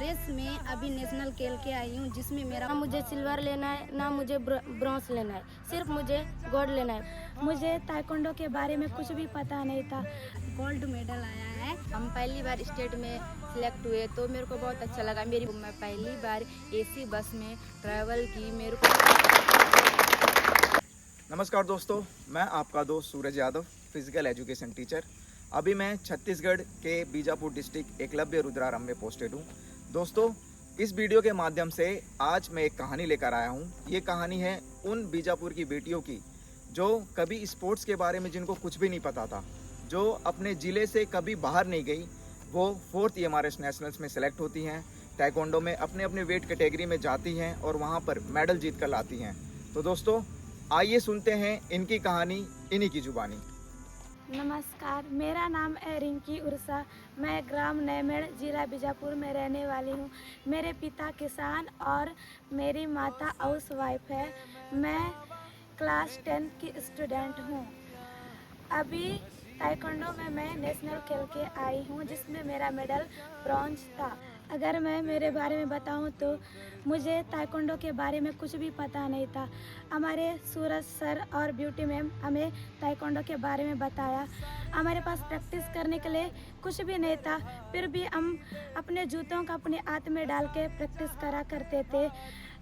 Race में अभी national खेल के आई हूँ, जिसमें मेरा ना मुझे सिल्वर लेना है ना मुझे ब्रॉन्ज लेना है, सिर्फ मुझे गोल्ड लेना है। मुझे ताइक्वांडो के बारे में कुछ भी पता नहीं था। गोल्ड मेडल आया है। हम पहली बार स्टेट में सिलेक्ट हुए तो मेरे को बहुत अच्छा लगा। मैं पहली बार एसी बस में ट्रैवल की। मेरे को नमस्कार दोस्तों, मैं आपका दोस्त Suraj Yadav, physical education teacher. अभी मैं छत्तीसगढ़ के बीजापुर डिस्ट्रिक्ट एकलव्य रुद्राराम में पोस्टेड हूँ। दोस्तों, इस वीडियो के माध्यम से आज मैं एक कहानी लेकर आया हूँ। ये कहानी है उन बीजापुर की बेटियों की जो कभी स्पोर्ट्स के बारे में जिनको कुछ भी नहीं पता था, जो अपने ज़िले से कभी बाहर नहीं गई। वो 4th EMRS नेशनल्स में सेलेक्ट होती हैं, ताइक्वांडो में अपने अपने वेट कैटेगरी में जाती हैं और वहाँ पर मेडल जीत कर लाती हैं। तो दोस्तों, आइए सुनते हैं इनकी कहानी इन्हीं की जुबानी। नमस्कार, मेरा नाम है रिंकी उर्सा। मैं ग्राम नैमेड़, जिला बीजापुर में रहने वाली हूँ। मेरे पिता किसान और मेरी माता हाउस वाइफ है। मैं क्लास 10 की स्टूडेंट हूँ। अभी ताइक्वांडो में मैं नेशनल खेल के आई हूँ, जिसमें मेरा मेडल ब्रॉन्ज था। अगर मैं मेरे बारे में बताऊं तो मुझे ताइक्वांडो के बारे में कुछ भी पता नहीं था। हमारे सूरज सर और ब्यूटी मैम हमें ताइक्वांडो के बारे में बताया। हमारे पास प्रैक्टिस करने के लिए कुछ भी नहीं था, फिर भी हम अपने जूतों को अपने हाथ में डाल के प्रैक्टिस करा करते थे।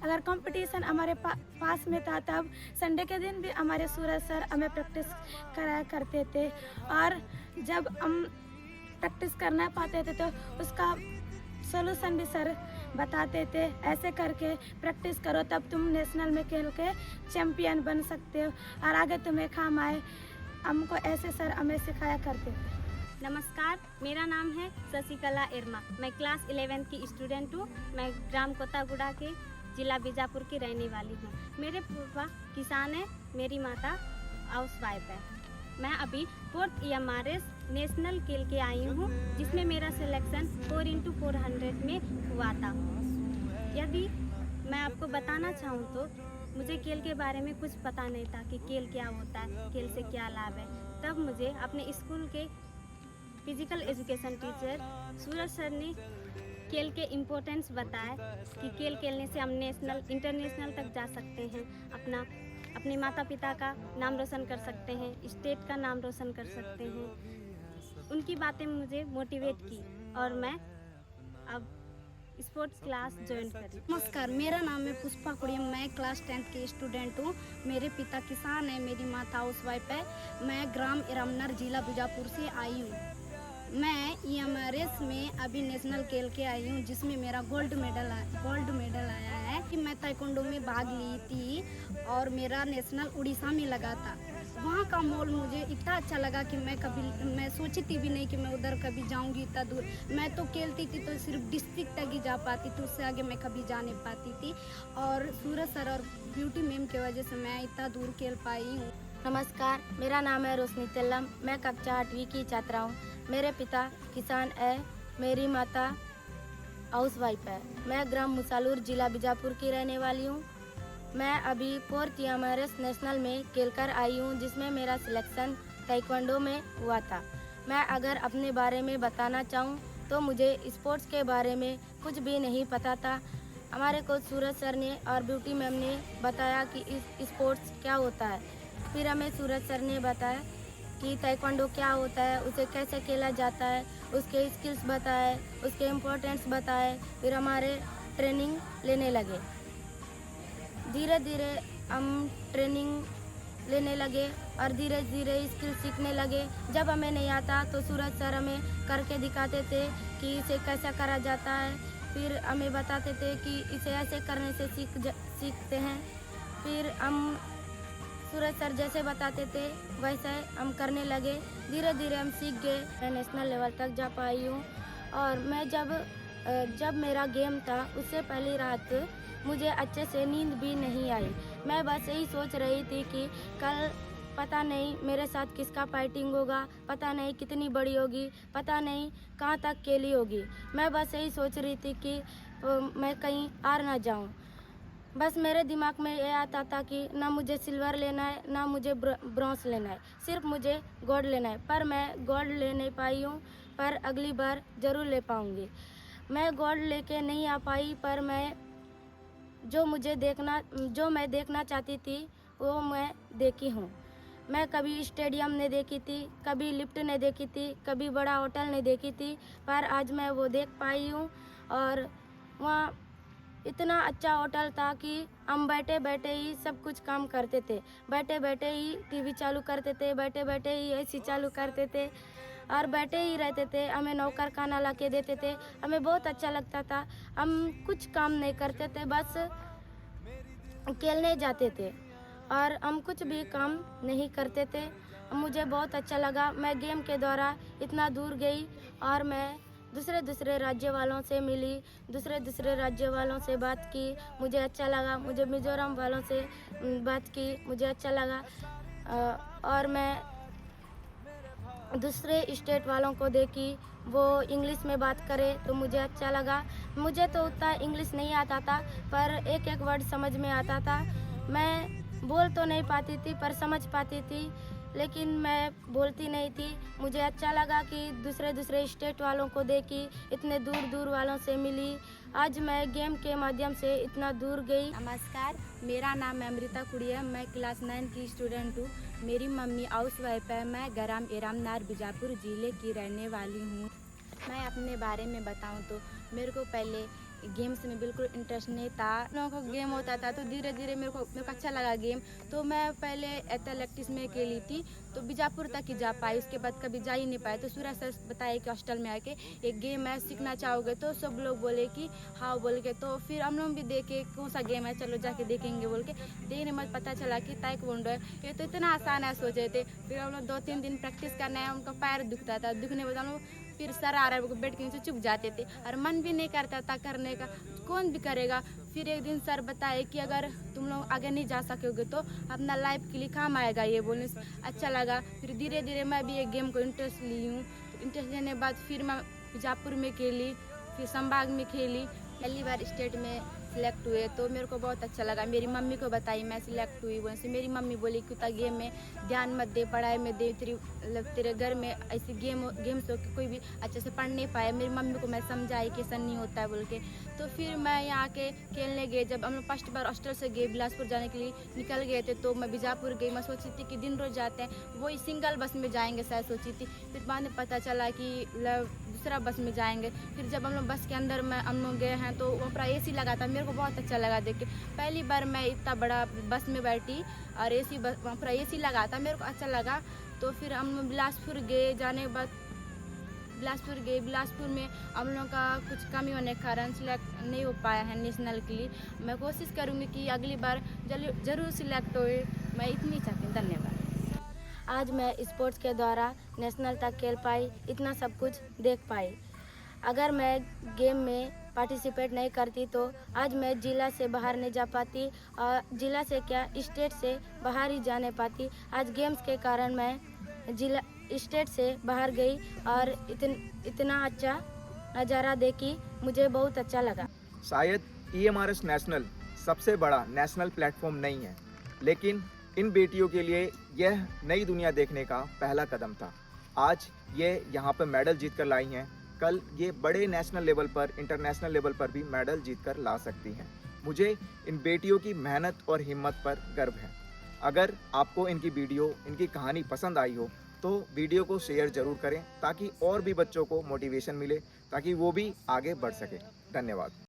अगर कंपटीशन हमारे पास में था तब संडे के दिन भी हमारे सूरज सर हमें प्रैक्टिस कराया करते थे। और जब हम प्रैक्टिस करना पाते थे तो उसका सोल्यूशन भी सर बताते थे। ऐसे करके प्रैक्टिस करो, तब तुम नेशनल में खेल के चैम्पियन बन सकते हो और आगे तुम्हें काम आए। हमको ऐसे सर हमें सिखाया करते थे। नमस्कार, मेरा नाम है शशिकला एरमा। मैं क्लास 11 की स्टूडेंट हूँ। मैं ग्राम कोतागुड़ा के जिला बीजापुर की रहने वाली हूँ। मेरे पापा किसान है, मेरी माता हाउस वाइफ है। मैं अभी 4th EMRS नेशनल खेल के आई हूँ, जिसमें मेरा सिलेक्शन 4x400 में हुआ था। यदि मैं आपको बताना चाहूँ तो मुझे खेल के बारे में कुछ पता नहीं था कि खेल क्या होता है, खेल से क्या लाभ है। तब मुझे अपने स्कूल के फिजिकल एजुकेशन टीचर सूरज सर ने खेल के इम्पोर्टेंस बताया कि खेल खेलने से हम नेशनल इंटरनेशनल तक जा सकते हैं, अपने माता पिता का नाम रोशन कर सकते हैं, स्टेट का नाम रोशन कर सकते हैं। उनकी बातें मुझे मोटिवेट की और मैं अब स्पोर्ट्स क्लास ज्वाइन करी। नमस्कार, मेरा नाम है पुष्पा कुड़ियम। मैं क्लास 10 की स्टूडेंट हूँ। मेरे पिता किसान है, मेरी माता हाउस वाइफ है। मैं ग्राम इरामनर, जिला बीजापुर से आई हूँ। मैं EMRS में अभी नेशनल खेल के आई हूँ, जिसमें मेरा गोल्ड मेडल आया है कि मैं ताइक्वांडो में भाग ली थी और मेरा नेशनल उड़ीसा में लगा था। वहाँ का माहौल मुझे इतना अच्छा लगा कि मैं सोचती भी नहीं कि मैं उधर कभी जाऊँगी इतना दूर। मैं तो खेलती थी तो सिर्फ डिस्ट्रिक्ट तक ही जा पाती थी, उससे आगे मैं कभी जा नहीं पाती थी। और सूरज सर और ब्यूटी मैम की वजह से मैं इतना दूर खेल पाई हूँ। नमस्कार, मेरा नाम है रोशनी तेलम। मैं कक्षा 8वीं की छात्रा हूँ। मेरे पिता किसान है, मेरी माता हाउस वाइफ है। मैं ग्राम मुसालूर, जिला बीजापुर की रहने वाली हूँ। मैं अभी 4th EMRS नेशनल में खेलकर आई हूँ, जिसमें मेरा सिलेक्शन ताइक्वांडो में हुआ था। मैं अगर अपने बारे में बताना चाहूँ तो मुझे स्पोर्ट्स के बारे में कुछ भी नहीं पता था। हमारे कोच सूरज सर ने और ब्यूटी मैम ने बताया कि इस स्पोर्ट्स क्या होता है। फिर हमें सूरज सर ने बताया कि ताइक्वांडो क्या होता है, उसे कैसे खेला जाता है, उसके स्किल्स बताए, उसके इम्पोर्टेंस बताए। फिर हमारे ट्रेनिंग लेने लगे। धीरे धीरे हम ट्रेनिंग लेने लगे और धीरे धीरे स्किल सीखने लगे। जब हमें नहीं आता तो सूरज सर हमें करके दिखाते थे कि इसे कैसा करा जाता है। फिर हमें बताते थे कि इसे ऐसे करने से सीखते हैं। फिर हम सूरज सर जैसे बताते थे वैसे हम करने लगे। धीरे धीरे हम सीख गए। मैं नेशनल लेवल तक जा पाई हूँ। और मैं जब मेरा गेम था उससे पहली रात मुझे अच्छे से नींद भी नहीं आई। मैं बस यही सोच रही थी कि कल पता नहीं मेरे साथ किसका फाइटिंग होगा, पता नहीं कितनी बड़ी होगी, पता नहीं कहाँ तक खेली होगी। मैं बस यही सोच रही थी कि मैं कहीं हार ना जाऊँ। बस मेरे दिमाग में ये आता था कि ना मुझे सिल्वर लेना है ना मुझे ब्रॉन्ज लेना है, सिर्फ मुझे गोल्ड लेना है। पर मैं गोल्ड ले नहीं पाई हूँ, पर अगली बार ज़रूर ले पाऊँगी। मैं गोल्ड लेके नहीं आ पाई, पर मैं जो मैं देखना चाहती थी वो मैं देखी हूँ। मैं कभी स्टेडियम नहीं देखी थी, कभी लिफ्ट नहीं देखी थी, कभी बड़ा होटल नहीं देखी थी, पर आज मैं वो देख पाई हूँ। और वहाँ इतना अच्छा होटल था कि हम बैठे बैठे ही सब कुछ काम करते थे, बैठे बैठे ही टीवी चालू करते थे, बैठे बैठे ही एसी चालू करते थे और बैठे ही रहते थे। हमें नौकर खाना ला के देते थे, हमें बहुत अच्छा लगता था। हम कुछ काम नहीं करते थे, बस खेलने जाते थे और हम कुछ भी काम नहीं करते थे। मुझे बहुत अच्छा लगा, मैं गेम के द्वारा इतना दूर गई और मैं दूसरे राज्य वालों से मिली, दूसरे राज्य वालों से बात की, मुझे अच्छा लगा। मुझे मिजोरम वालों से बात की, मुझे अच्छा लगा। और मैं दूसरे स्टेट वालों को देखी, वो इंग्लिश में बात करे तो मुझे अच्छा लगा। मुझे तो उतना इंग्लिश नहीं आता था, पर एक एक वर्ड समझ में आता था। मैं बोल तो नहीं पाती थी, पर समझ पाती थी, लेकिन मैं बोलती नहीं थी। मुझे अच्छा लगा कि दूसरे स्टेट वालों को देखी, इतने दूर वालों से मिली। आज मैं गेम के माध्यम से इतना दूर गई। नमस्कार, मेरा नाम है अमृता कुड़िया, मैं क्लास 9 की स्टूडेंट हूँ। मेरी मम्मी हाउस वाइफ है। मैं ग्राम इरामनार बीजापुर ज़िले की रहने वाली हूँ। मैं अपने बारे में बताऊँ तो मेरे को पहले गेम्स में बिल्कुल इंटरेस्ट नहीं था। लोगों को गेम होता था तो धीरे धीरे मेरे को अच्छा लगा गेम। तो मैं पहले एथलेटिक्स में खेली थी, तो बीजापुर तक ही जा पाई, उसके बाद कभी जा ही नहीं पाए। तो सूरज सर बताए कि हॉस्टल में आके एक गेम है, सीखना चाहोगे? तो सब लोग बोले कि हाँ बोल के। तो फिर हम लोग भी देखे कौन सा गेम है, चलो जाके देखेंगे बोल के। देखने में पता चला कि ताइक्वांडो है। ये तो इतना आसान है सोचे थे। फिर हम लोग 2-3 दिन प्रैक्टिस करना है, उनका पैर दुखता था, दुखने के बाद हम लोग फिर सर आ रहा है बैठ के नीचे चुप जाते थे और मन भी नहीं करता था करने का, कौन भी करेगा। फिर एक दिन सर बताए कि अगर तुम लोग आगे नहीं जा सकोगे तो अपना लाइफ के लिए काम आएगा, ये बोलने से अच्छा लगा। फिर धीरे धीरे मैं भी एक गेम को इंटरेस्ट ली हूँ। इंटरेस्ट लेने के बाद फिर मैं बीजापुर में खेली, फिर संभाग में खेली। पहली बार स्टेट में सिलेक्ट हुए तो मेरे को बहुत अच्छा लगा। मेरी मम्मी को बताई मैं सिलेक्ट हुई, वहीं से मेरी मम्मी बोली कि उतना गेम में ध्यान मत दे, पढ़ाई में दे, तेरे घर में ऐसे गेम्स हो कि कोई भी अच्छे से पढ़ नहीं पाए। मेरी मम्मी को मैं समझाई कि ऐसा नहीं होता है बोल के। तो फिर मैं यहाँ के खेलने गए। जब हम लोग फर्स्ट बार हॉस्टल से गए, बिलासपुर जाने के लिए निकल गए थे, तो मैं बीजापुर गई। मैं सोची थी कि दिन रोज जाते हैं, वही सिंगल बस में जाएंगे शायद सोची थी। फिर बाद में पता चला कि दूसरा बस में जाएंगे। फिर जब हम लोग बस के अंदर में हम लोग गए हैं तो वहाँ पर एसी लगा था, मेरे को बहुत अच्छा लगा देख के। पहली बार मैं इतना बड़ा बस में बैठी और एसी बस, वहाँ पर एसी लगा था, मेरे को अच्छा लगा। तो फिर हम बिलासपुर गए। जाने के बाद बिलासपुर में हम लोगों का कुछ कमी होने के कारण सिलेक्ट नहीं हो पाया है नेशनल के लिए। मैं कोशिश करूँगी कि अगली बार ज़रूर सिलेक्ट होए, मैं इतनी चाहती हूँ। धन्यवाद। आज मैं स्पोर्ट्स के द्वारा नेशनल तक खेल पाई, इतना सब कुछ देख पाई। अगर मैं गेम में पार्टिसिपेट नहीं करती तो आज मैं ज़िला से बाहर नहीं जा पाती, और ज़िला से क्या स्टेट से बाहर ही जा नहीं पाती। आज गेम्स के कारण मैं स्टेट से बाहर गई और इतना अच्छा नज़ारा देखी, मुझे बहुत अच्छा लगा। शायद EMRS नेशनल सबसे बड़ा नेशनल प्लेटफॉर्म नहीं है, लेकिन इन बेटियों के लिए यह नई दुनिया देखने का पहला कदम था। आज ये यहाँ पर मेडल जीत कर लाई हैं, कल ये बड़े नेशनल लेवल पर, इंटरनेशनल लेवल पर भी मेडल जीत कर ला सकती हैं। मुझे इन बेटियों की मेहनत और हिम्मत पर गर्व है। अगर आपको इनकी वीडियो, इनकी कहानी पसंद आई हो तो वीडियो को शेयर ज़रूर करें, ताकि और भी बच्चों को मोटिवेशन मिले, ताकि वो भी आगे बढ़ सके। धन्यवाद।